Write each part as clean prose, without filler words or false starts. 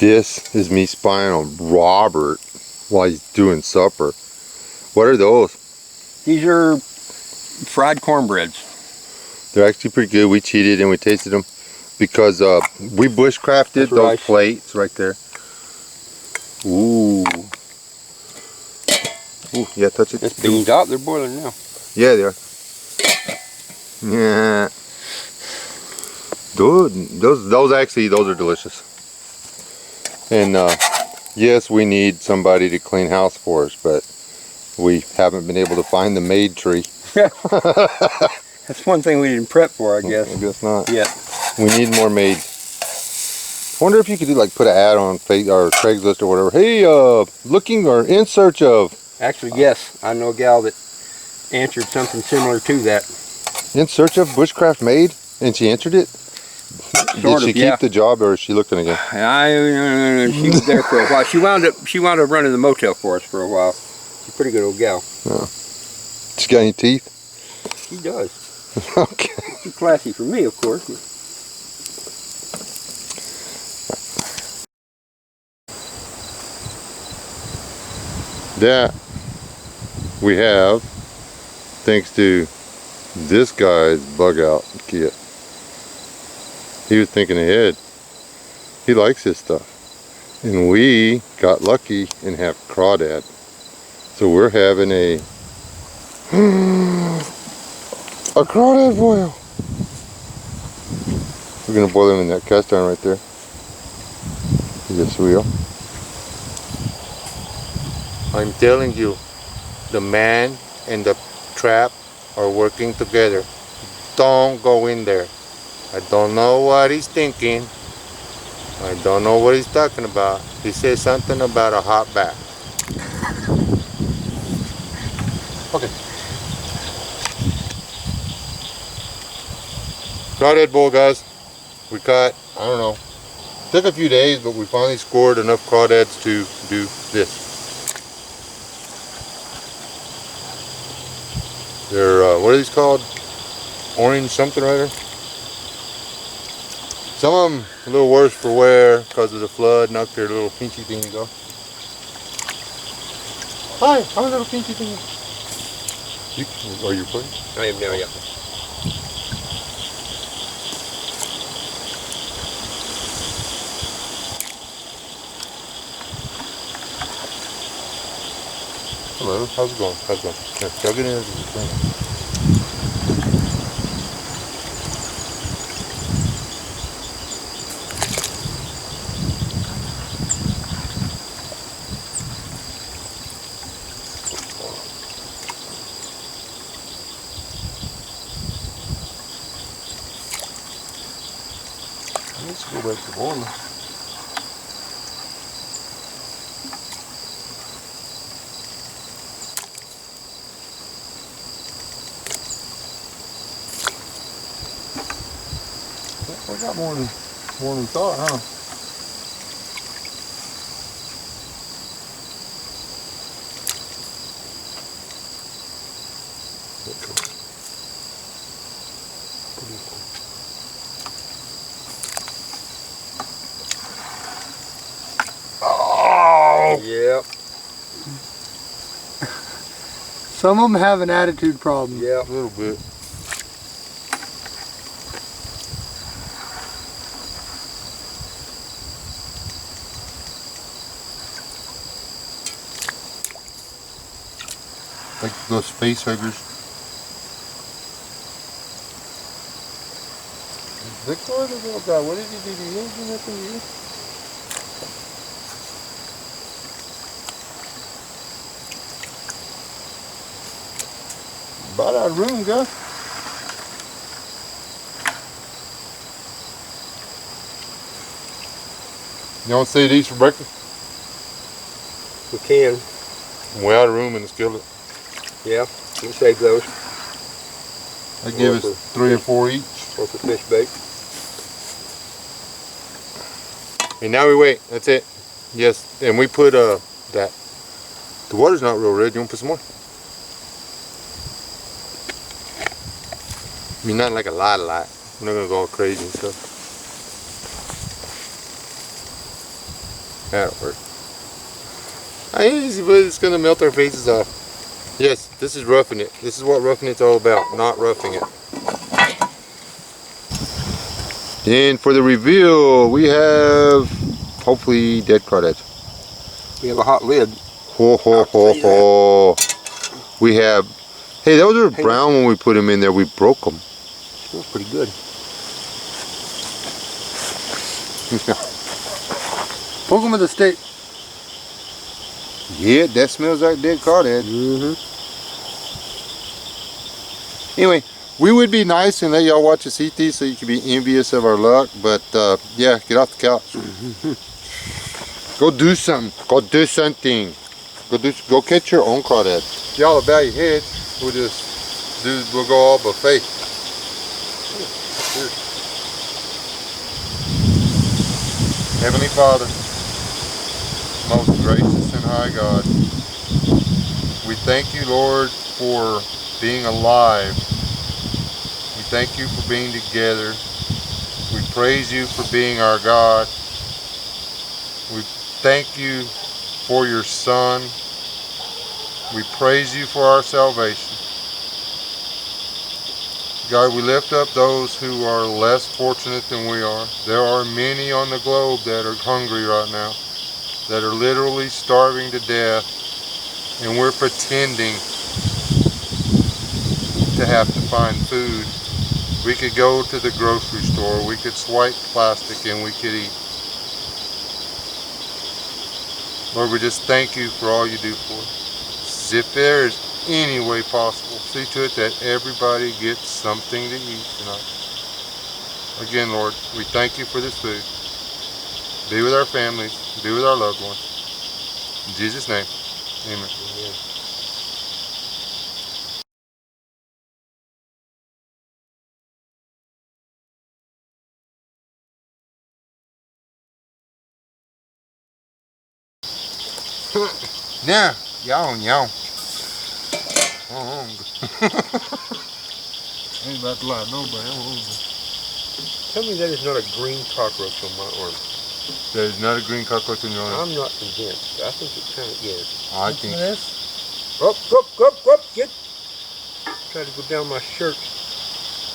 This is me spying on Robert while he's doing supper. What are those? These are fried cornbreads. They're actually pretty good. We cheated and we tasted them because we bushcrafted those plates right there. Ooh. Ooh, yeah, touch it. It's beans out. They're boiling now. Yeah, they are. Yeah. Those are delicious. And yes, we need somebody to clean house for us, but we haven't been able to find the maid tree. That's one thing we didn't prep for, I guess. I guess not. Yeah. We need more maids. I wonder if you could do like put an ad on or Craigslist or whatever. Hey, looking or in search of. Actually, yes, I know a gal that answered something similar to that. In search of bushcraft maid, and she answered it. Did she keep the job, or is she looking again? She was there for a while. She wound up running the motel for us for a while. She's a pretty good old gal. Oh. She got any teeth? She does. Okay. Too classy for me, of course. That we have, thanks to this guy's bug out kit. He was thinking ahead. He likes his stuff. And we got lucky and have Crawdad. So we're having a Crawdad boil. We're gonna boil them in that cast iron right there. Yes, we are. I'm telling you, the man and the trap are working together. Don't go in there. I don't know what he's thinking. I don't know what he's talking about. He said something about a hot bath. Okay. Crawdad bowl, guys. We caught, I don't know. Took a few days, but we finally scored enough crawdads to do this. They're, what are these called? Orange something right there. Some of them a little worse for wear because of the flood, knocked their little pinchy thingies off. Hi, I'm a little pinchy thingy. Are you putting? I am now, yeah. Hello, how's it going? How's it going? Here, y'all get in there. Let's go back to boiling. I got more than thought, huh? Oh! Yep. Some of them have an attitude problem. Yeah, A little bit. Like those face huggers. Victor, the little guy, what did he do to you? Did nothing to you? About out of room, guy. You want to save these for breakfast? we can. We're out of room in the skillet. Yeah, we can save those. They give us 3 or 4 each. Or for fish bait. And now we wait. That's it. Yes, and we put that. The water's not real red. You want to put some more? I mean, not like a lot. We're not gonna go all crazy and stuff. That'll work. It's gonna melt our faces off. Yes, this is roughing it. This is what roughing it's all about, not roughing it. And for the reveal, we have hopefully dead crawdads. We have a hot lid. Ho ho ho ho. We have. Hey, those are brown when we put them in there. We broke them. Smells pretty good. Poke them with a stick. Yeah, that smells like dead crawdad. Anyway, we would be nice and let y'all watch us eat these so you can be envious of our luck. But yeah, get off the couch. Go do something. Go do something. Go catch your own crawdad. Y'all bow your head. We'll go all buffet. Heavenly Father, most gracious and high God, we thank you, Lord, for being alive. We thank you for being together. We praise you for being our God. We thank you for your Son. We praise you for our salvation. God, we lift up those who are less fortunate than we are. There are many on the globe that are hungry right now, that are literally starving to death, and we're pretending to have to find food. We could go to the grocery store, we could swipe plastic, and we could eat. Lord, we just thank you for all you do for us. If there is any way possible, see to it that everybody gets something to eat tonight. Again, Lord, we thank you for this food. Be with our families, be with our loved ones. In Jesus' name, amen. Amen. Now, y'all. Ain't about to lie, nobody. I'm hungry. Tell me that is not a green cockroach on my arm. There is not a green cockroach in your arm. I'm not convinced. I think it kind of is. I think Up, get. Try to go down my shirt.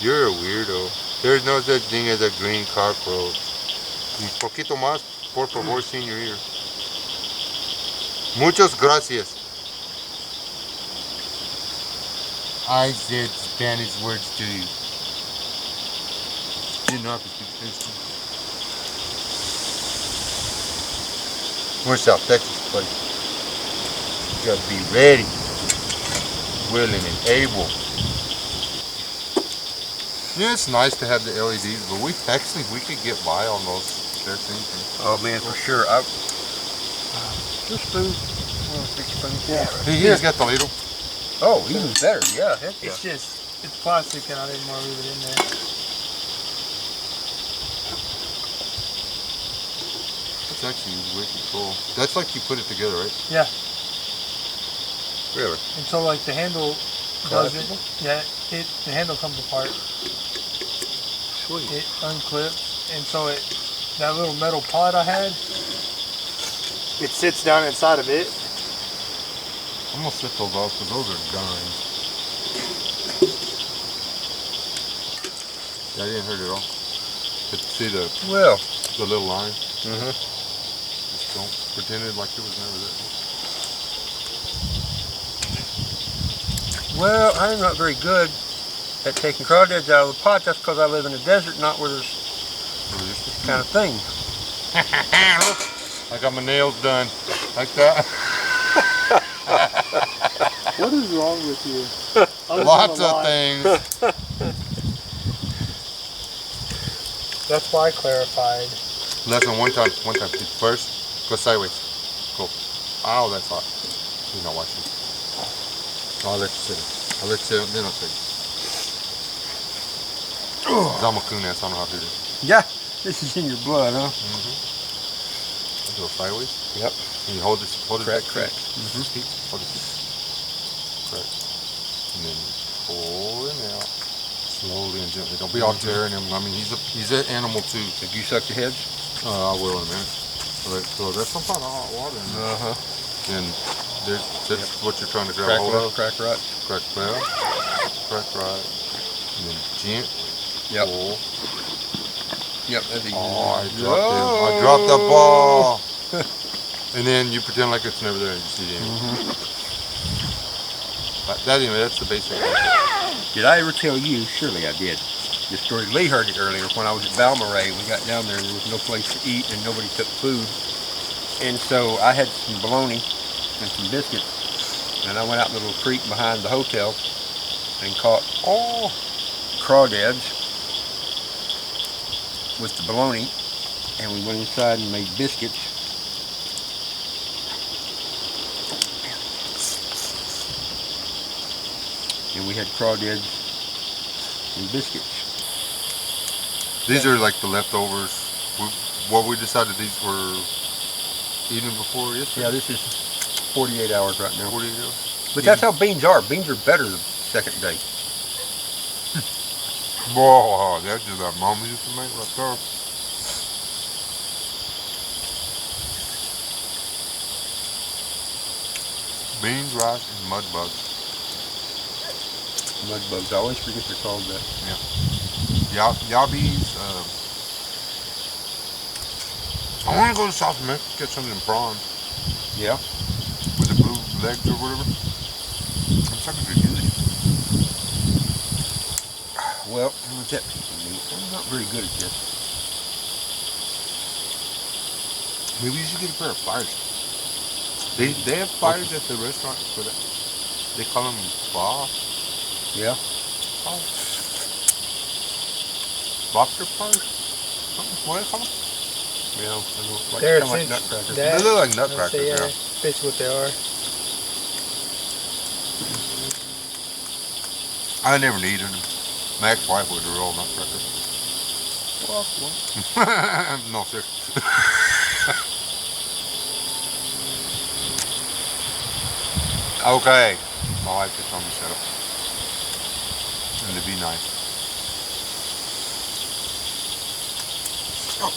you're a weirdo. There's no such thing as a green cockroach. Un poquito más, por favor, senior ear. Muchas gracias. I said Spanish words to you. You know how to speak Spanish. We're in South Texas, buddy. You gotta be ready, willing, and able. Yeah, it's nice to have the LEDs, but we could get by on those kerosene things. Oh man, for sure. This spoon. Yeah. He's got the ladle. Oh, even better. Yeah, heck yeah. It's plastic and I didn't want to leave it in there. That's actually wicked cool. That's like you put it together, right? Yeah. Really? And so like the handle doesn't. Yeah. The handle comes apart. Sweet. It unclips, and so that little metal pot I had, it sits down inside of it. I'm gonna set those off because those are dimes. That didn't hurt at all. But see the little line? Just don't pretend it like it was never there. Well, I'm not very good at taking crawdads out of the pot. That's because I live in the desert, not where there's this kind of thing. I got my nails done. Like that. What is wrong with you? Lots of things. That's why I clarified. Lesson one time. First, go sideways. Go. Ow, that's hot. You're not watching. I'll let you sit it. I'll let you sit it, then I'll sit it. I'm a coon ass, I don't know how to do this. Yeah, this is in your blood, huh? Do it sideways. Yep. And you hold it. Correct. Hold it. Correct. And then pull him out slowly and gently. Don't be all tearing him. I mean, he's an animal too. Have you sucked your heads? I will in a minute. So there's some kind of hot water in there. Uh-huh. And that's what you're trying to grab Crack hold left, of. crack right. Crack left, crack right, and then gently Yep. pull. Yep, that's easy. Oh, I dropped the ball. And then you pretend like it's never there and you see it. Anyway, that's the basic. Did I ever tell you? Surely I did. The story. Lee heard it earlier when I was at Balmoray. We got down there and there was no place to eat and nobody took food. And so I had some bologna and some biscuits. And I went out in the little creek behind the hotel and caught crawdads with the bologna. And we went inside and made biscuits. And we had crawdads and biscuits. These are like the leftovers. What we decided these were eaten before yesterday? Yeah, this is 48 hours right now. 48 hours. But that's how beans are. Beans are better the second day. Whoa, that's just that mama used to make right there. Beans, rice, and mud bugs. Mud bugs. I always forget they're called that. Yabbies. I want to go to South America to get some of them prawns Yeah. with the blue legs or whatever. I'm sucking to do this. Well, what's that piece of meat? I'm not very good at this. Maybe you should get a pair of pliers. They have pliers at the restaurant for that. They call them boss. Yeah. Lobster pliers? Something? What do they call them? Yeah. I know. Like, They're kind of like essentially- nutcrackers. that- They look like I'd nutcrackers, say, yeah. That's what they are. I never needed them. My ex-wife was a real nutcracker. No, seriously. Okay. My wife just told me to shut up. And to be nice. Oh.